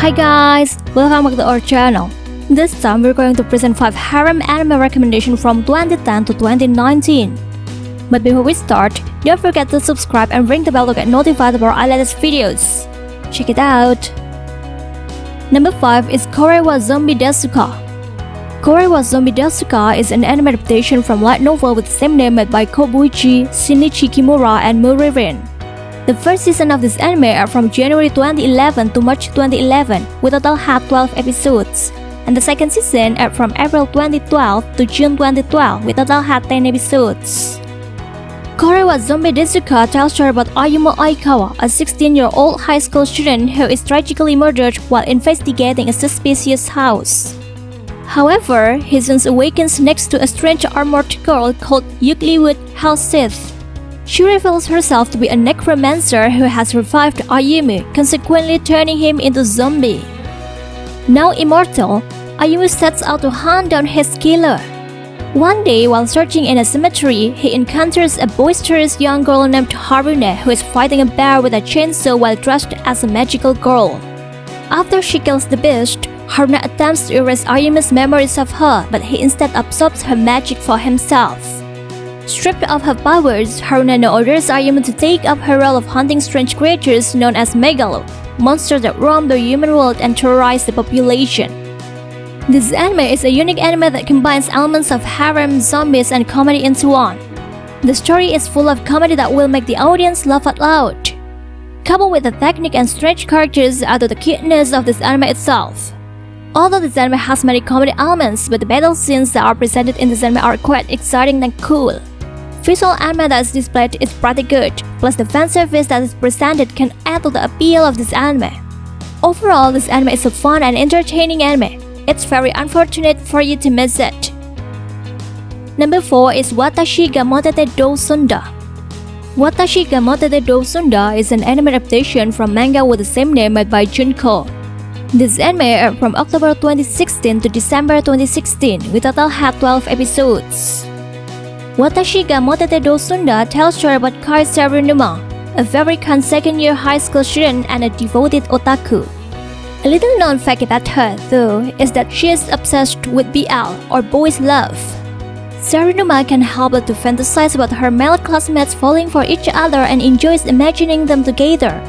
Hi guys, welcome back to our channel. This time we're going to present 5 harem anime recommendations from 2010 to 2019. But before we start, don't forget to subscribe and ring the bell to get notified about our latest videos. Check it out. Number 5 is Kore wa Zombie Desuka. Kore wa Zombie Desuka is an anime adaptation from light novel with the same name made by Kobuichi, Shinichi Kimura, and Muririn. The first season of this anime aired from January 2011 to March 2011, with a total had 12 episodes, and the second season aired from April 2012 to June 2012, with a total had 10 episodes. Kore wa Zombie Desuka tells a story about Ayumu Aikawa, a 16-year-old high school student who is tragically murdered while investigating a suspicious house. However, he soon awakens next to a strange armored girl called Yukliwood Helsith. She reveals herself to be a necromancer who has revived Ayumu, consequently turning him into a zombie. Now immortal, Ayumu sets out to hunt down his killer. One day, while searching in a cemetery, he encounters a boisterous young girl named Haruna who is fighting a bear with a chainsaw while dressed as a magical girl. After she kills the beast, Haruna attempts to erase Ayumu's memories of her, but he instead absorbs her magic for himself. Stripped of her powers, Haruna now orders Ayumu to take up her role of hunting strange creatures known as Megalo, monsters that roam the human world and terrorize the population. This anime is a unique anime that combines elements of harem, zombies, and comedy into one. The story is full of comedy that will make the audience laugh out loud. Coupled with the technique and strange characters add to the cuteness of this anime itself. Although this anime has many comedy elements, but the battle scenes that are presented in this anime are quite exciting and cool. Visual anime that is displayed is pretty good, plus the fanservice that is presented can add to the appeal of this anime. Overall, this anime is a fun and entertaining anime. It's very unfortunate for you to miss it. Number 4 is Watashi ga Motete do Sunda. Watashi ga Motete do Sunda is an anime adaptation from manga with the same name made by Junko. This anime aired from October 2016 to December 2016, with a total had 12 episodes. Watashi ga Motete do Sunda tells a story about Kai Sarunuma, a very kind second-year high school student and a devoted otaku. A little known fact about her, though, is that she is obsessed with BL, or boys' love. Sarunuma can help but to fantasize about her male classmates falling for each other and enjoys imagining them together.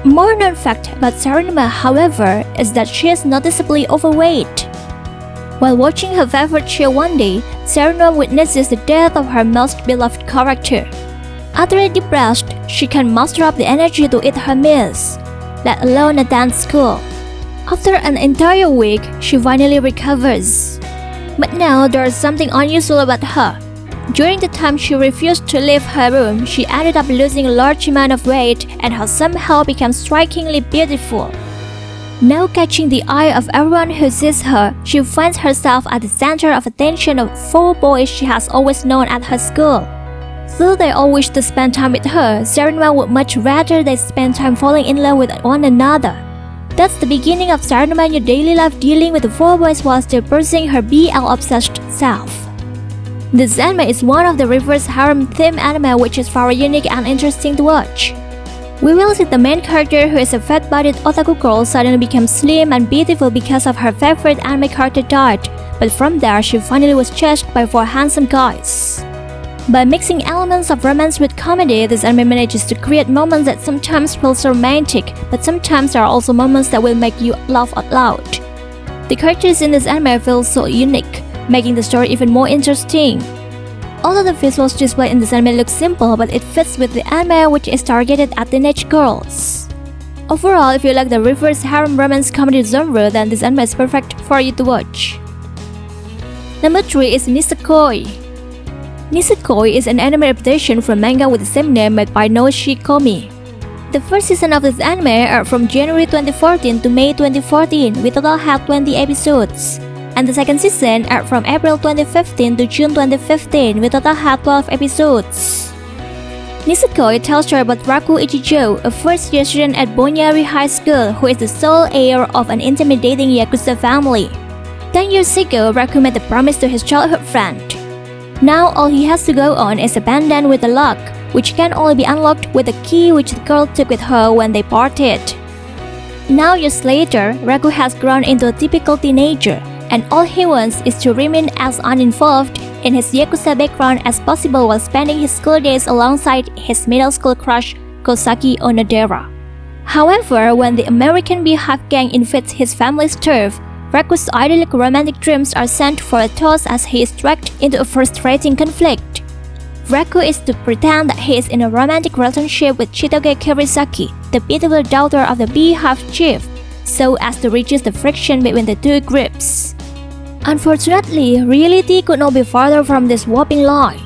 A more known fact about Sarunuma, however, is that she is noticeably overweight. While watching her favorite show one day, Sarunuma witnesses the death of her most beloved character. Utterly depressed, she can muster up the energy to eat her meals, let alone attend school. After an entire week, she finally recovers. But now there is something unusual about her. During the time she refused to leave her room, she ended up losing a large amount of weight and has somehow become strikingly beautiful. Now catching the eye of everyone who sees her, she finds herself at the center of attention of 4 boys she has always known at her school. Though they all wish to spend time with her, Sarunuma would much rather they spend time falling in love with one another. That's the beginning of Sarunuma's new daily life dealing with the 4 boys while still pursuing her BL-obsessed self. This anime is one of the reverse harem theme anime which is very unique and interesting to watch. We will see the main character who is a fat-bodied otaku girl suddenly become slim and beautiful because of her favorite anime character died, but from there she finally was chased by 4 handsome guys. By mixing elements of romance with comedy, this anime manages to create moments that sometimes feel so romantic, but sometimes there are also moments that will make you laugh out loud. The characters in this anime feel so unique, making the story even more interesting. Although the visuals displayed in this anime look simple, but it fits with the anime which is targeted at teenage girls. Overall, if you like the reverse harem romance comedy genre, then this anime is perfect for you to watch. Number 3 is Nisekoi. Nisekoi is an anime adaptation from manga with the same name made by Naoshi Komi. The first season of this anime aired from January 2014 to May 2014, with a total had 20 episodes. And the second season aired from April 2015 to June 2015, with a total had 12 episodes. Nisekoi tells a story about Raku Ichijo, a first-year student at Bonyari High School who is the sole heir of an intimidating Yakuza family. 10 years ago, Raku made a promise to his childhood friend. Now all he has to go on is a pendant with a lock, which can only be unlocked with a key which the girl took with her when they parted. Now years later, Raku has grown into a typical teenager, and all he wants is to remain as uninvolved in his Yakuza background as possible while spending his school days alongside his middle school crush, Kosaki Onodera. However, when the American Beehive gang invades his family's turf, Raku's idyllic romantic dreams are sent for a toss as he is dragged into a frustrating conflict. Raku is to pretend that he is in a romantic relationship with Chitoge Kirisaki, the beautiful daughter of the Beehive chief, so as to reduce the friction between the two groups. Unfortunately, reality could not be farther from this whopping lie.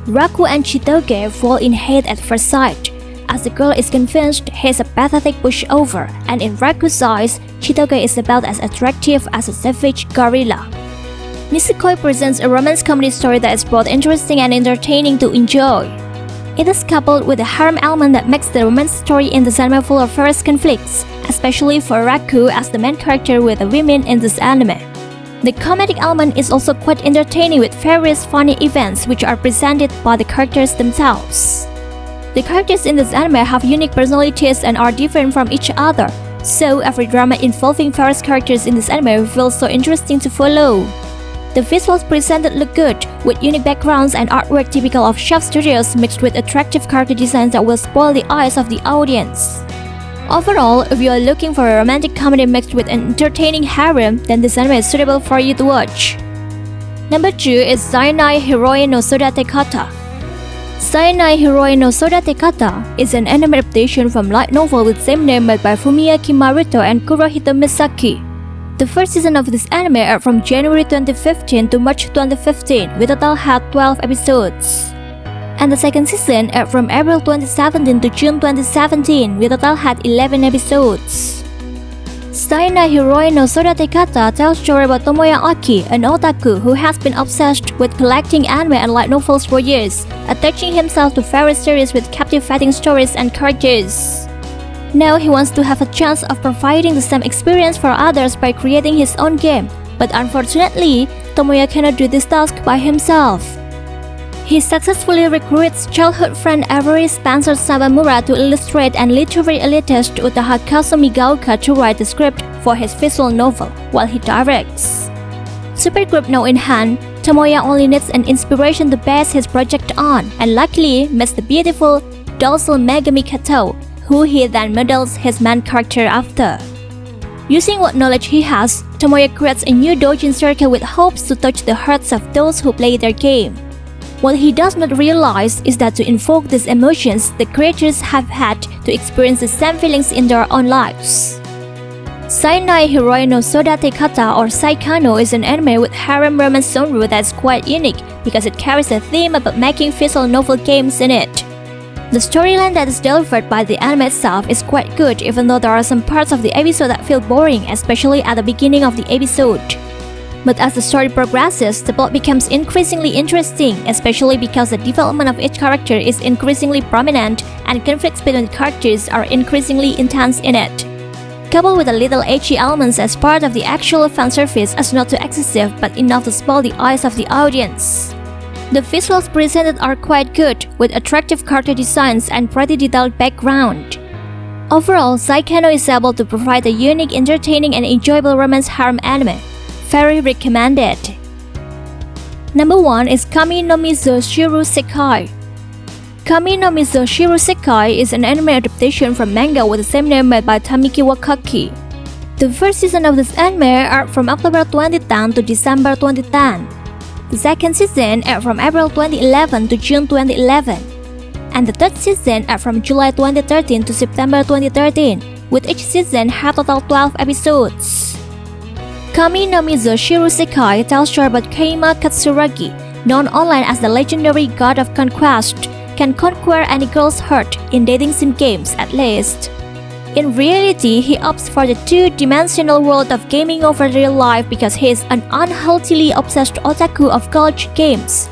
Raku and Chitoge fall in hate at first sight, as the girl is convinced he is a pathetic pushover, and in Raku's eyes, Chitoge is about as attractive as a savage gorilla. Nisekoi presents a romance comedy story that is both interesting and entertaining to enjoy. It is coupled with a harem element that makes the romance story in this anime full of fierce conflicts, especially for Raku as the main character with the women in this anime. The comedic element is also quite entertaining with various funny events which are presented by the characters themselves. The characters in this anime have unique personalities and are different from each other, so every drama involving various characters in this anime feels so interesting to follow. The visuals presented look good, with unique backgrounds and artwork typical of Shaft Studios mixed with attractive character designs that will spoil the eyes of the audience. Overall, if you are looking for a romantic comedy mixed with an entertaining harem, then this anime is suitable for you to watch. Number 2 is Saenai Hiroi no Sodate Kata. Saenai Hiroi no Sodate Kata is an anime adaptation from light novel with same name made by Fumiya Kimaruto and Kurohito Misaki. The first season of this anime aired from January 2015 to March 2015, with a total had 12 episodes. And the second season aired from April 2017 to June 2017, with a total had 11 episodes. Saenai Hiroi no Sodate Kata tells story about Tomoya Aki, an otaku who has been obsessed with collecting anime and light novels for years, attaching himself to various series with captivating stories and characters. Now he wants to have a chance of providing the same experience for others by creating his own game, but unfortunately, Tomoya cannot do this task by himself. He successfully recruits childhood friend Avery Spencer Sabamura to illustrate and literary elitist Utaha Kazumi Gaoka to write the script for his visual novel, while he directs. Supergroup now in hand, Tomoya only needs an inspiration to base his project on, and luckily meets the beautiful, docile Megami Kato, who he then models his main character after. Using what knowledge he has, Tomoya creates a new doujin circle with hopes to touch the hearts of those who play their game. What he does not realize is that to invoke these emotions, the creators have had to experience the same feelings in their own lives. Saenai Hiroi no Sodate Kata or Saekano is an anime with harem romance genre that is quite unique because it carries a theme about making visual novel games in it. The storyline that is delivered by the anime itself is quite good, even though there are some parts of the episode that feel boring, especially at the beginning of the episode. But as the story progresses, the plot becomes increasingly interesting, especially because the development of each character is increasingly prominent and conflicts between the characters are increasingly intense in it. Coupled with a little ecchi elements as part of the actual fanservice as not too excessive but enough to spoil the eyes of the audience. The visuals presented are quite good, with attractive character designs and pretty detailed background. Overall, Saekano is able to provide a unique, entertaining, and enjoyable romance harem anime. Very recommended. Number 1 is Kami no Mizo Shiru Sekai. Kami no Mizo Shiru Sekai is an anime adaptation from manga with the same name made by Tamiki Wakaki. The first season of this anime aired from October 2010 to December 2010. The second season aired from April 2011 to June 2011, and the third season aired from July 2013 to September 2013, with each season had total 12 episodes. Kami no Mizo Shiru Sekai tells story about Keima Katsuragi, known online as the legendary god of conquest, can conquer any girl's heart in dating sim games at least. In reality, he opts for the two-dimensional world of gaming over real life because he is an unhealthily obsessed otaku of college games,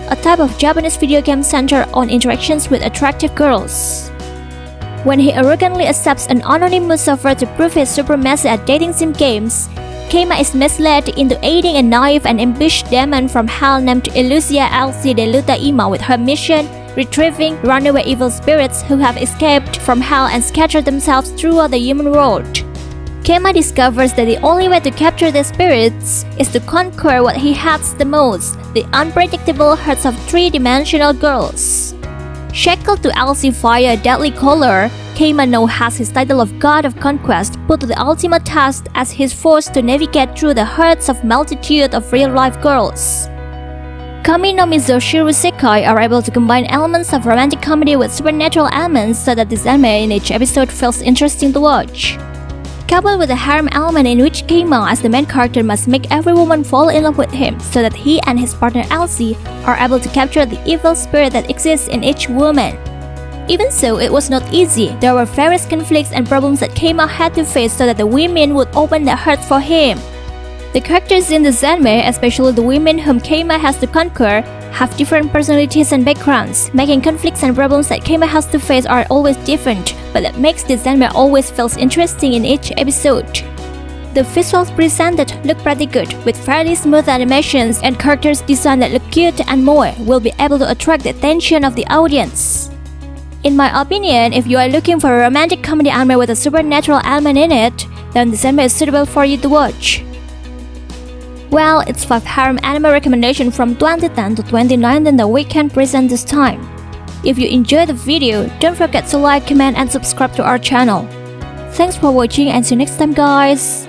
a type of Japanese video game centered on interactions with attractive girls. When he arrogantly accepts an anonymous offer to prove his supremacy at dating sim games, Keima is misled into aiding a naive and ambitious demon from hell named Elusia Elsie de Lutaima with her mission retrieving runaway evil spirits who have escaped from hell and scattered themselves throughout the human world. Keima discovers that the only way to capture the spirits is to conquer what he hates the most, the unpredictable hearts of three-dimensional girls. Shackled to Elsie via a deadly collar, Keima now has his title of God of Conquest put to the ultimate test as he's forced to navigate through the hearts of multitude of real-life girls. Kami no Mizoshiro Sekai are able to combine elements of romantic comedy with supernatural elements so that this anime in each episode feels interesting to watch. Coupled with a harem element in which Keima as the main character must make every woman fall in love with him so that he and his partner Elsie are able to capture the evil spirit that exists in each woman. Even so, it was not easy. There were various conflicts and problems that Keima had to face so that the women would open their hearts for him. The characters in this anime, especially the women whom Keima has to conquer, have different personalities and backgrounds, making conflicts and problems that Keima has to face are always different, but that makes this anime always feels interesting in each episode. The visuals presented look pretty good, with fairly smooth animations and characters design that look cute and more, will be able to attract the attention of the audience. In my opinion, if you are looking for a romantic comedy anime with a supernatural element in it, then this anime is suitable for you to watch. Well, it's 5 harem anime recommendation from 2010 to 2019 that we can present this time. If you enjoyed the video, don't forget to like, comment and subscribe to our channel. Thanks for watching and see you next time guys!